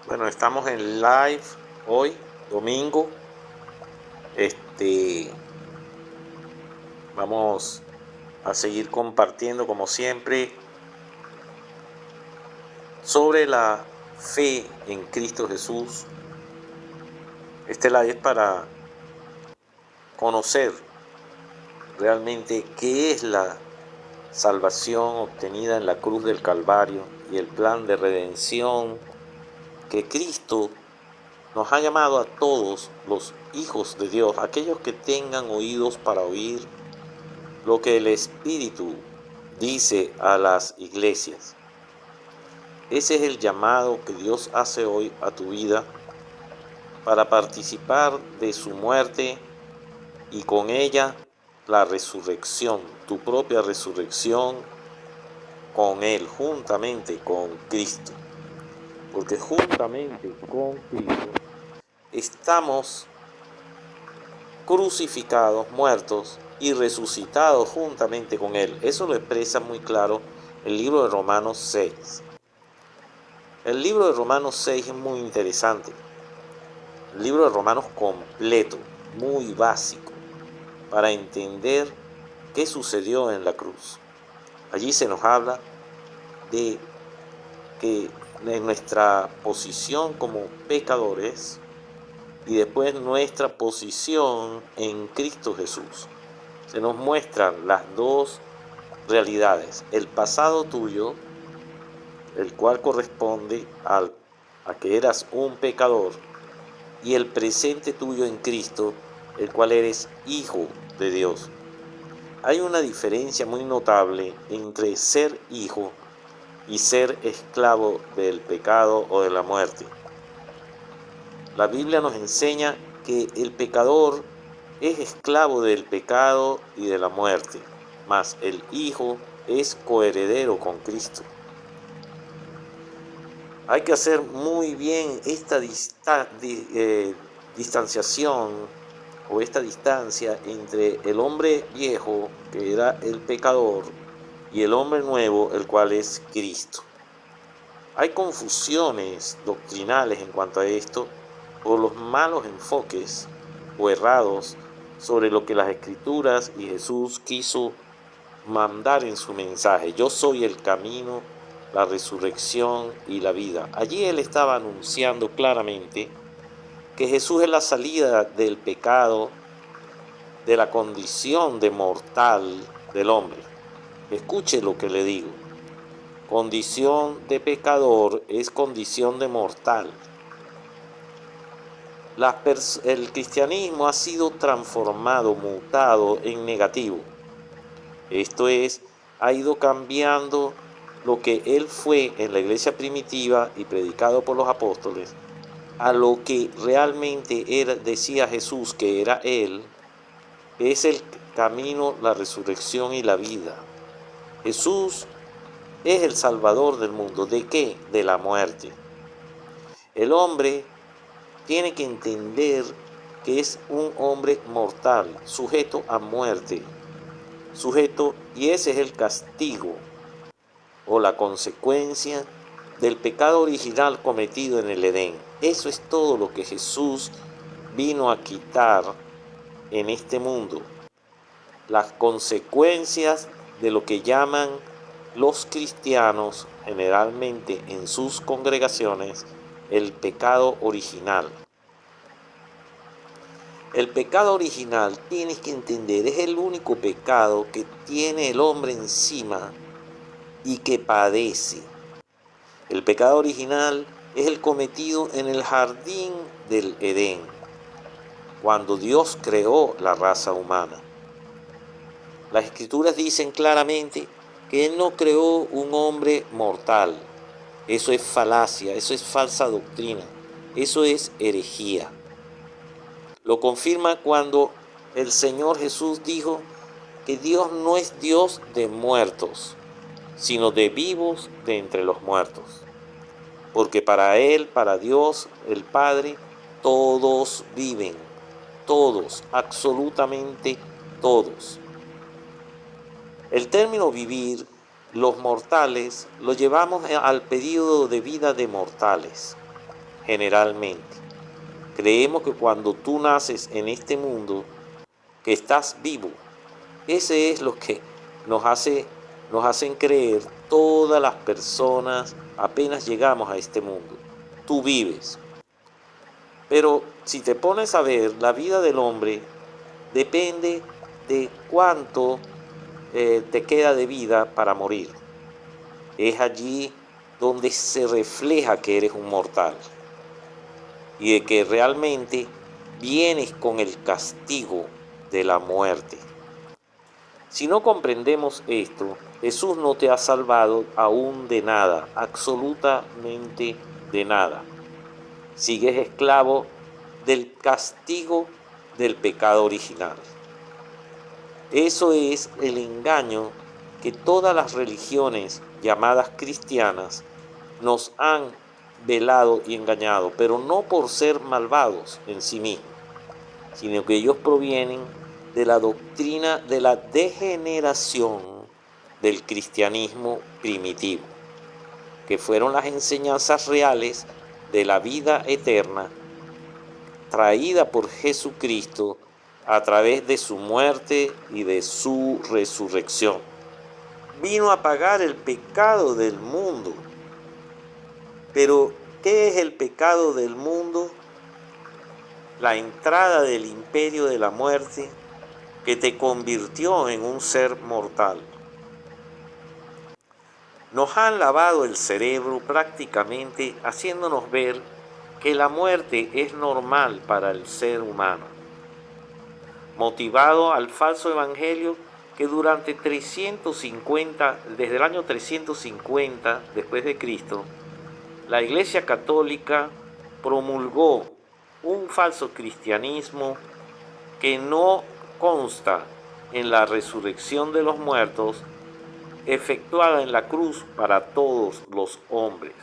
Bueno, estamos en live hoy, domingo. Vamos a seguir compartiendo como siempre sobre la fe en Cristo Jesús. Este live es para conocer realmente qué es la salvación obtenida en la cruz del Calvario y el plan de redención que Cristo nos ha llamado a todos los hijos de Dios, aquellos que tengan oídos para oír lo que el Espíritu dice a las iglesias. Ese es el llamado que Dios hace hoy a tu vida para participar de su muerte y con ella la resurrección, tu propia resurrección con Él, juntamente con Cristo. Porque juntamente con Cristo estamos crucificados, muertos y resucitados juntamente con Él. Eso lo expresa muy claro el libro de Romanos 6. El libro de Romanos 6 es muy interesante. El libro de Romanos completo, muy básico, para entender qué sucedió en la cruz. Allí se nos habla de que en nuestra posición como pecadores y después nuestra posición en Cristo Jesús. Se nos muestran las dos realidades, el pasado tuyo, el cual corresponde a que eras un pecador, y el presente tuyo en Cristo, el cual eres hijo de Dios. Hay una diferencia muy notable entre ser hijo y ser esclavo del pecado o de la muerte. La Biblia nos enseña que el pecador es esclavo del pecado y de la muerte, mas el hijo es coheredero con Cristo. Hay que hacer muy bien esta distanciación o esta distancia entre el hombre viejo, que era el pecador, y el hombre nuevo, el cual es Cristo. Hay confusiones doctrinales en cuanto a esto por los malos enfoques o errados sobre lo que las Escrituras y Jesús quiso mandar en su mensaje. Yo soy el camino, la resurrección y la vida. Allí Él estaba anunciando claramente que Jesús es la salida del pecado, de la condición de mortal del hombre. Escuche lo que le digo. Condición de pecador es condición de mortal. El cristianismo ha sido transformado, mutado en negativo. Esto es, ha ido cambiando lo que Él fue en la iglesia primitiva y predicado por los apóstoles, a lo que realmente decía Jesús que era Él, es el camino, la resurrección y la vida. Jesús es el Salvador del mundo. ¿De qué? De la muerte. El hombre tiene que entender que es un hombre mortal, sujeto a muerte, y ese es el castigo o la consecuencia del pecado original cometido en el Edén. Eso es todo lo que Jesús vino a quitar en este mundo. Las consecuencias de lo que llaman los cristianos, generalmente en sus congregaciones, el pecado original. El pecado original, tienes que entender, es el único pecado que tiene el hombre encima y que padece. El pecado original es el cometido en el jardín del Edén, cuando Dios creó la raza humana. Las Escrituras dicen claramente que Él no creó un hombre mortal. Eso es falacia, eso es falsa doctrina, eso es herejía. Lo confirma cuando el Señor Jesús dijo que Dios no es Dios de muertos, sino de vivos de entre los muertos. Porque para Él, para Dios, el Padre, todos viven, todos, absolutamente todos. El término vivir, los mortales, lo llevamos al periodo de vida de mortales. generalmente. Creemos que cuando tú naces en este mundo, que estás vivo, ese es lo que nos hacen creer todas las personas apenas llegamos a este mundo. Tú vives. Pero si te pones a ver, la vida del hombre depende de cuánto te queda de vida para morir. Es allí donde se refleja que eres un mortal y de que realmente vienes con el castigo de la muerte. Si no comprendemos esto, Jesús no te ha salvado aún de nada, absolutamente de nada. Sigues esclavo del castigo del pecado original. Eso es el engaño que todas las religiones llamadas cristianas nos han velado y engañado, pero no por ser malvados en sí mismos, sino que ellos provienen de la doctrina de la degeneración del cristianismo primitivo, que fueron las enseñanzas reales de la vida eterna traída por Jesucristo a través de su muerte y de su resurrección. Vino a pagar el pecado del mundo. Pero, ¿qué es el pecado del mundo? La entrada del imperio de la muerte que te convirtió en un ser mortal. Nos han lavado el cerebro prácticamente haciéndonos ver que la muerte es normal para el ser humano, motivado al falso evangelio que durante 350, desde el año 350 después de Cristo, la Iglesia Católica promulgó un falso cristianismo que no consta en la resurrección de los muertos efectuada en la cruz para todos los hombres.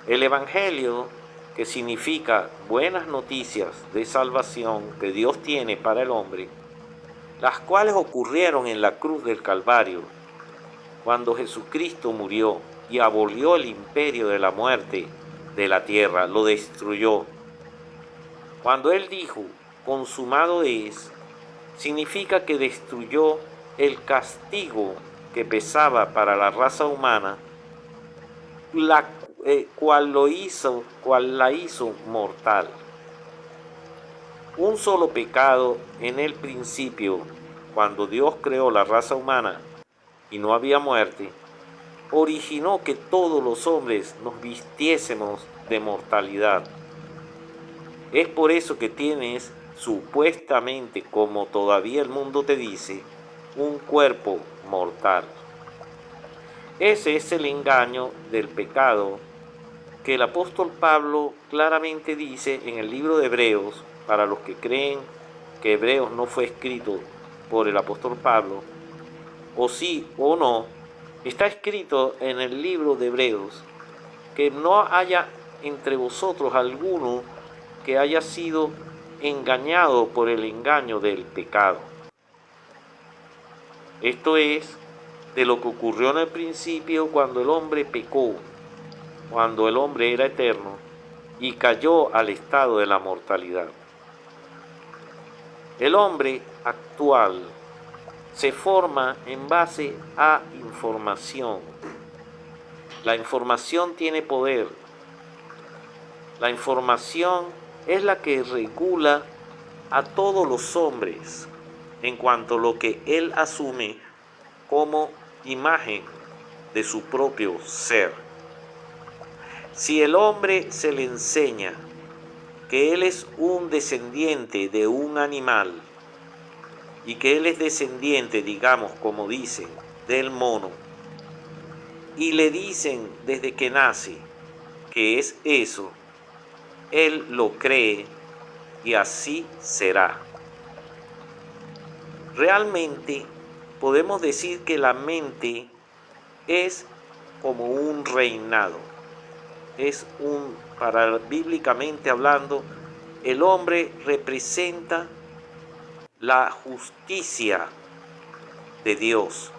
El Evangelio, que significa buenas noticias de salvación que Dios tiene para el hombre, las cuales ocurrieron en la cruz del Calvario, cuando Jesucristo murió y abolió el imperio de la muerte de la tierra, lo destruyó. Cuando Él dijo, consumado es, significa que destruyó el castigo que pesaba para la raza humana, cual la hizo mortal. Un solo pecado en el principio, cuando Dios creó la raza humana y no había muerte, originó que todos los hombres nos vistiésemos de mortalidad. Es por eso que tienes, supuestamente, como todavía el mundo te dice, un cuerpo mortal. Ese es el engaño del pecado que el apóstol Pablo claramente dice en el libro de Hebreos, para los que creen que Hebreos no fue escrito por el apóstol Pablo, o sí o no, está escrito en el libro de Hebreos que no haya entre vosotros alguno que haya sido engañado por el engaño del pecado. Esto es de lo que ocurrió en el principio cuando el hombre pecó, cuando el hombre era eterno y cayó al estado de la mortalidad. El hombre actual se forma en base a información. La información tiene poder. La información es la que regula a todos los hombres en cuanto a lo que él asume como imagen de su propio ser. Si el hombre se le enseña que él es un descendiente de un animal y que él es descendiente, digamos, como dicen, del mono, y le dicen desde que nace que es eso, él lo cree y así será. Realmente podemos decir que la mente es como un reinado. Bíblicamente hablando, el hombre representa la justicia de Dios.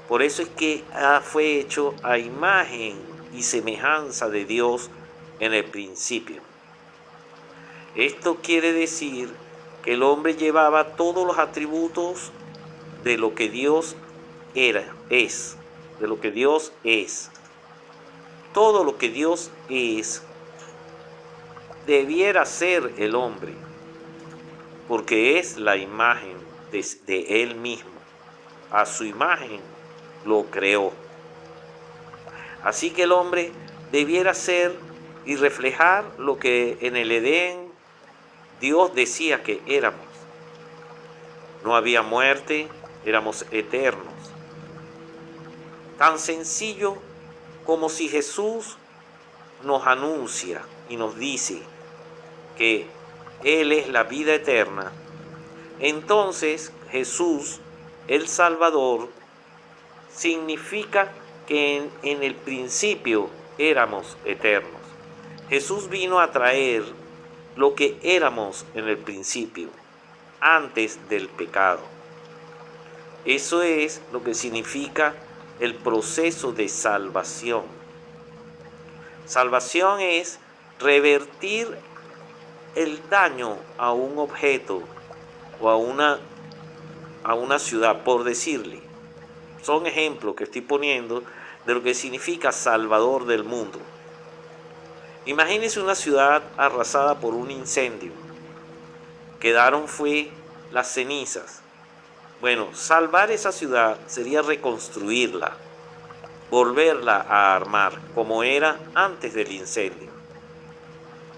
Por eso es que fue hecho a imagen y semejanza de Dios en el principio. Esto quiere decir que el hombre llevaba todos los atributos de lo que Dios de lo que Dios es. Todo lo que Dios es debiera ser el hombre, porque es la imagen de Él mismo. A su imagen lo creó. Así que el hombre debiera ser y reflejar lo que en el Edén Dios decía que éramos. No había muerte, éramos eternos. Tan sencillo como si Jesús nos anuncia y nos dice que Él es la vida eterna. Entonces Jesús, el Salvador, significa que en el principio éramos eternos. Jesús vino a traer lo que éramos en el principio, antes del pecado. Eso es lo que significa el proceso de salvación. Salvación es revertir el daño a un objeto o a una ciudad, por decirle. Son ejemplos que estoy poniendo de lo que significa Salvador del mundo. Imagínense una ciudad arrasada por un incendio. Quedaron fue las cenizas. Bueno, salvar esa ciudad sería reconstruirla, volverla a armar como era antes del incendio.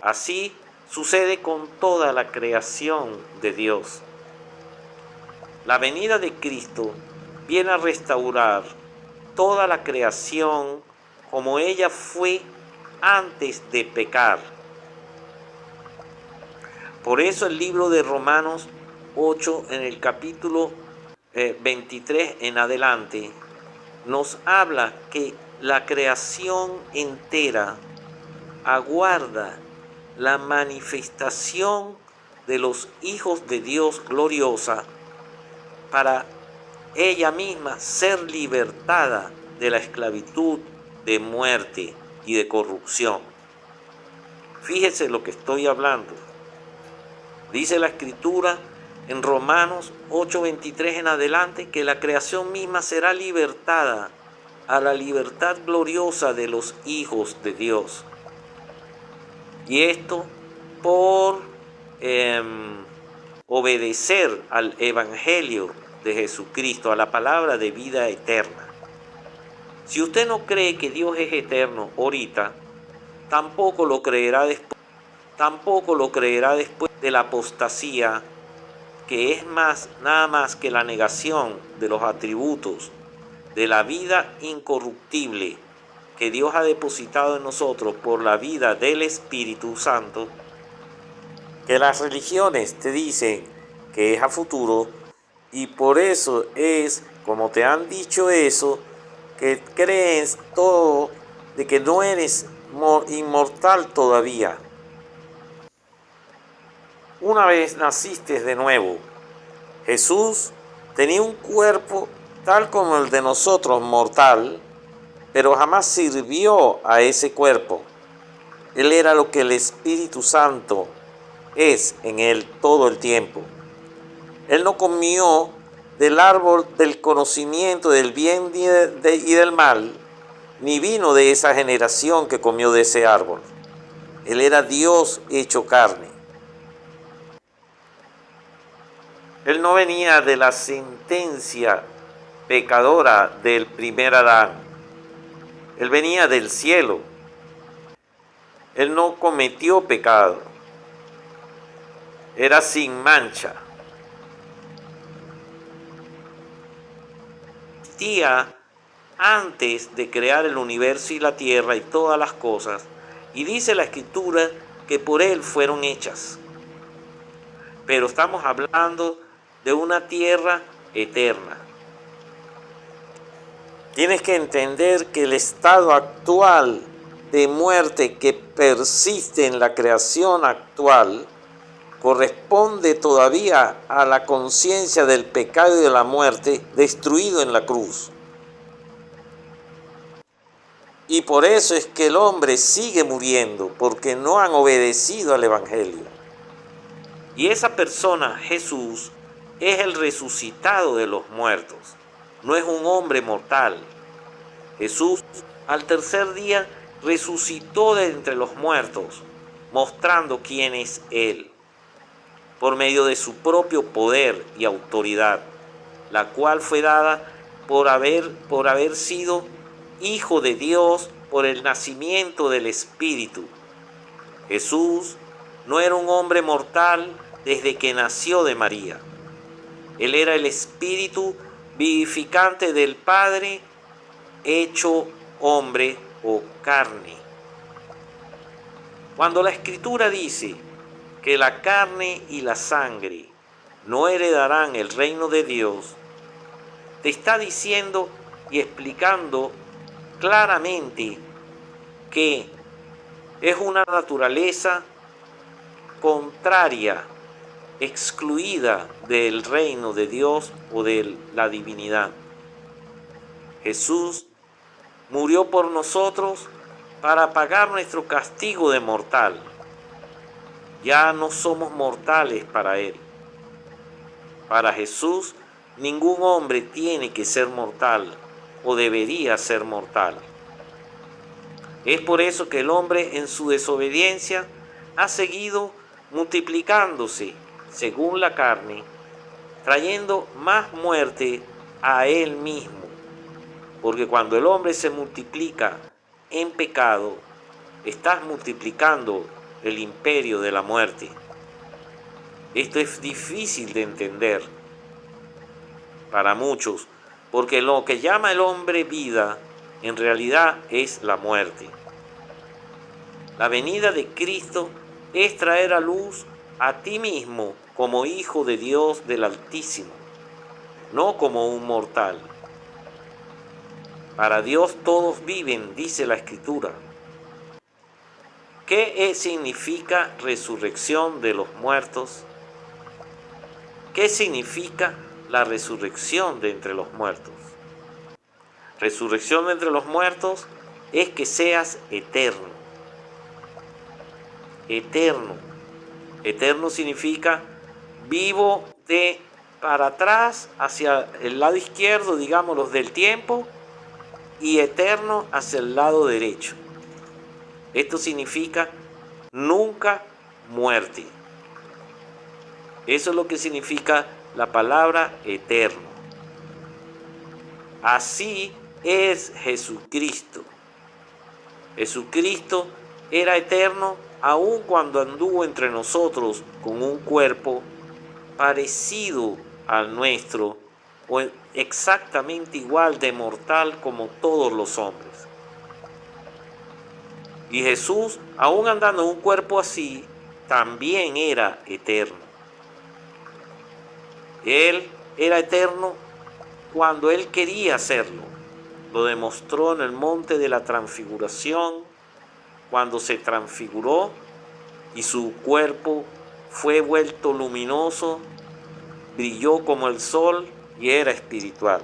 Así sucede con toda la creación de Dios. La venida de Cristo viene a restaurar toda la creación como ella fue antes de pecar. Por eso el libro de Romanos 8, en el capítulo 23 en adelante, nos habla que la creación entera aguarda la manifestación de los hijos de Dios gloriosa para ella misma ser libertada de la esclavitud, de muerte y de corrupción. Fíjese lo que estoy hablando. Dice la Escritura en Romanos 8:23 en adelante que la creación misma será libertada a la libertad gloriosa de los hijos de Dios. Y esto por obedecer al Evangelio de Jesucristo, a la palabra de vida eterna. Si usted no cree que Dios es eterno ahorita, tampoco lo creerá después de la apostasía, que es nada más que la negación de los atributos de la vida incorruptible que Dios ha depositado en nosotros por la vida del Espíritu Santo, que las religiones te dicen que es a futuro, y por eso es, como te han dicho eso, que crees todo de que no eres inmortal todavía. Una vez naciste de nuevo, Jesús tenía un cuerpo tal como el de nosotros, mortal, pero jamás sirvió a ese cuerpo. Él era lo que el Espíritu Santo es en él todo el tiempo. Él no comió del árbol del conocimiento del bien y del mal, ni vino de esa generación que comió de ese árbol. Él era Dios hecho carne. Él no venía de la sentencia pecadora del primer Adán. Él venía del cielo. Él no cometió pecado. Era sin mancha. Existía antes de crear el universo y la tierra y todas las cosas. Y dice la Escritura que por Él fueron hechas. Pero estamos hablando de una tierra eterna. Tienes que entender que el estado actual de muerte que persiste en la creación actual corresponde todavía a la conciencia del pecado y de la muerte destruido en la cruz. Y por eso es que el hombre sigue muriendo, porque no han obedecido al Evangelio. Y esa persona, Jesús, es el resucitado de los muertos. No es un hombre mortal. Jesús, al tercer día, resucitó de entre los muertos, mostrando quién es Él, por medio de su propio poder y autoridad, la cual fue dada por haber sido Hijo de Dios por el nacimiento del Espíritu. Jesús no era un hombre mortal desde que nació de María. Él era el Espíritu vivificante del Padre, hecho hombre o carne. Cuando la Escritura dice que la carne y la sangre no heredarán el reino de Dios, te está diciendo y explicando claramente que es una naturaleza contraria, excluida del reino de Dios o de la divinidad. Jesús murió por nosotros para pagar nuestro castigo de mortal. Ya no somos mortales para Él. Para Jesús, ningún hombre tiene que ser mortal o debería ser mortal. Es por eso que el hombre en su desobediencia ha seguido multiplicándose según la carne, trayendo más muerte a él mismo. Porque cuando el hombre se multiplica en pecado, estás multiplicando el imperio de la muerte. Esto es difícil de entender para muchos, porque lo que llama el hombre vida, en realidad es la muerte. La venida de Cristo es traer a luz a ti mismo como hijo de Dios del Altísimo, no como un mortal. Para Dios todos viven, dice la Escritura. ¿Qué significa resurrección de los muertos? ¿Qué significa la resurrección de entre los muertos? Resurrección de entre los muertos es que seas eterno. Eterno. Eterno significa vivo de para atrás hacia el lado izquierdo, digámoslo, del tiempo, y eterno hacia el lado derecho. Esto significa nunca muerte. Eso es lo que significa la palabra eterno. Así es Jesucristo. Jesucristo era eterno aun cuando anduvo entre nosotros con un cuerpo parecido al nuestro o exactamente igual de mortal como todos los hombres. Y Jesús, aun andando en un cuerpo así, también era eterno. Él era eterno cuando Él quería hacerlo. Lo demostró en el monte de la transfiguración, cuando se transfiguró y su cuerpo fue vuelto luminoso, brilló como el sol y era espiritual.